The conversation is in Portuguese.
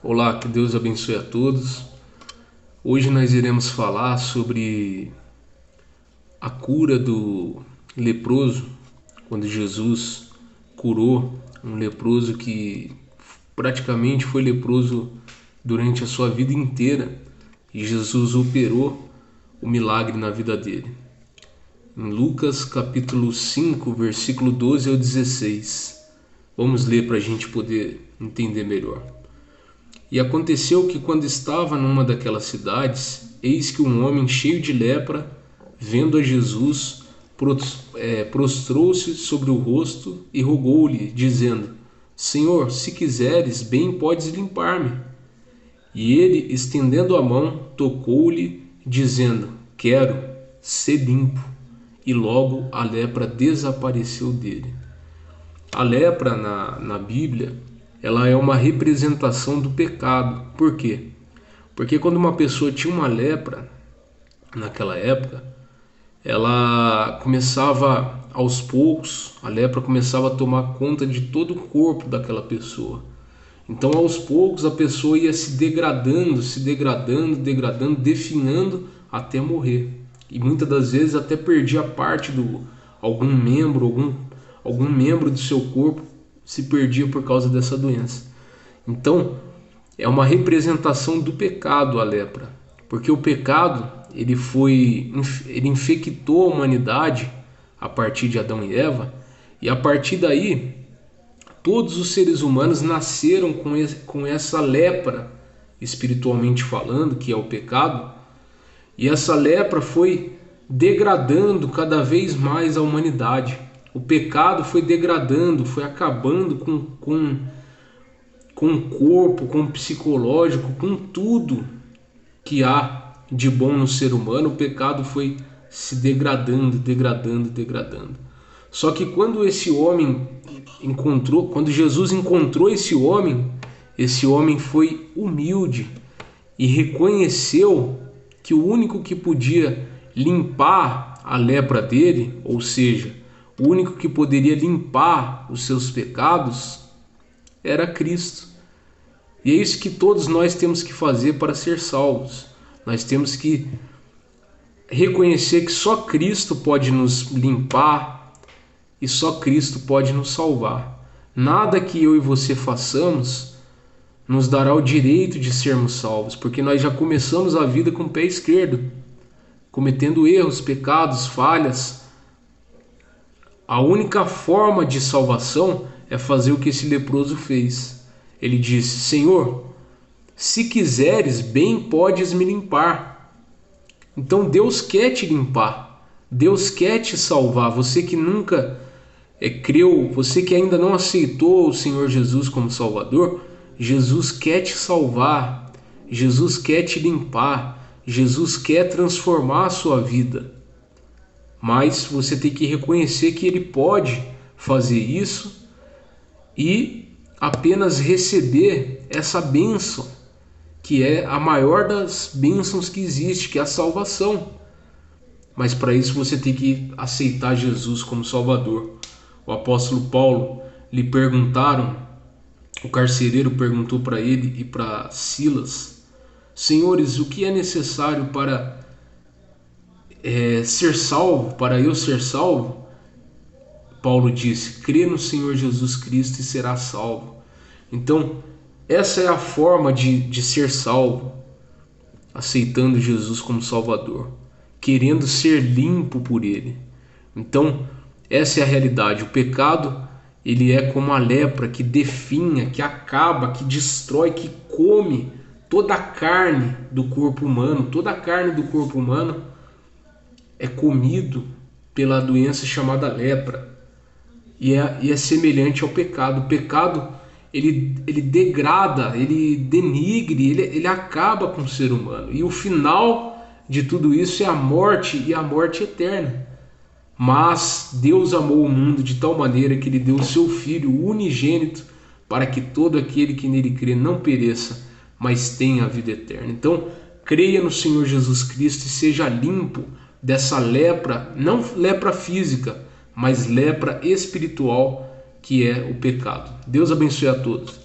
Olá, que Deus abençoe a todos. Hoje nós iremos falar sobre a cura do leproso, quando Jesus curou um leproso que praticamente foi leproso durante a sua vida inteira e Jesus operou o milagre na vida dele. Em Lucas capítulo 5, versículo 12 ao 16. Vamos ler para a gente poder entender melhor. E aconteceu que, quando estava numa daquelas cidades, eis que um homem cheio de lepra, vendo a Jesus, prostrou-se sobre o rosto e rogou-lhe, dizendo: Senhor, se quiseres, bem podes limpar-me. E ele, estendendo a mão, tocou-lhe, dizendo: Quero, ser limpo. E logo a lepra desapareceu dele. A lepra na Bíblia, ela é uma representação do pecado. Por quê? Porque quando uma pessoa tinha uma lepra, naquela época, ela começava aos poucos, a lepra começava a tomar conta de todo o corpo daquela pessoa. Então, aos poucos, a pessoa ia se degradando, definhando até morrer. E muitas das vezes até perdia parte do algum membro do seu corpo se perdia por causa dessa doença. Então, é uma representação do pecado a lepra, porque o pecado ele infectou a humanidade a partir de Adão e Eva, e a partir daí todos os seres humanos nasceram com essa lepra, espiritualmente falando, que é o pecado, e essa lepra foi degradando cada vez mais a humanidade. O pecado foi degradando, foi acabando com o corpo, com o psicológico, com tudo que há de bom no ser humano. O pecado foi se degradando. Só que quando quando Jesus encontrou esse homem foi humilde e reconheceu que o único que podia limpar a lepra dele, ou seja, o único que poderia limpar os seus pecados, era Cristo. E é isso que todos nós temos que fazer para ser salvos. Nós temos que reconhecer que só Cristo pode nos limpar e só Cristo pode nos salvar. Nada que eu e você façamos nos dará o direito de sermos salvos, porque nós já começamos a vida com o pé esquerdo, cometendo erros, pecados, falhas. A única forma de salvação é fazer o que esse leproso fez. Ele disse: Senhor, se quiseres, bem podes me limpar. Então Deus quer te limpar, Deus quer te salvar. Você que nunca creu, você que ainda não aceitou o Senhor Jesus como Salvador, Jesus quer te salvar, Jesus quer te limpar, Jesus quer transformar a sua vida. Mas você tem que reconhecer que Ele pode fazer isso e apenas receber essa bênção, que é a maior das bênçãos que existe, que é a salvação. Mas para isso você tem que aceitar Jesus como Salvador. O apóstolo Paulo o carcereiro perguntou para ele e para Silas: Senhores, o que é necessário para ser salvo, para eu ser salvo? Paulo disse: crê no Senhor Jesus Cristo e será salvo. Então, essa é a forma de ser salvo, aceitando Jesus como Salvador, querendo ser limpo por Ele. Então, essa é a realidade. O pecado, ele é como a lepra que definha, que acaba, que destrói, que come toda a carne do corpo humano. Toda a carne do corpo humano é comido pela doença chamada lepra. E é semelhante ao pecado. O pecado, ele degrada, ele denigre, ele acaba com o ser humano. E o final de tudo isso é a morte, e a morte eterna. Mas Deus amou o mundo de tal maneira que Ele deu o seu Filho unigênito, para que todo aquele que nele crê não pereça, mas tenha a vida eterna. Então, creia no Senhor Jesus Cristo e seja limpo dessa lepra, não lepra física, mas lepra espiritual, que é o pecado. Deus abençoe a todos.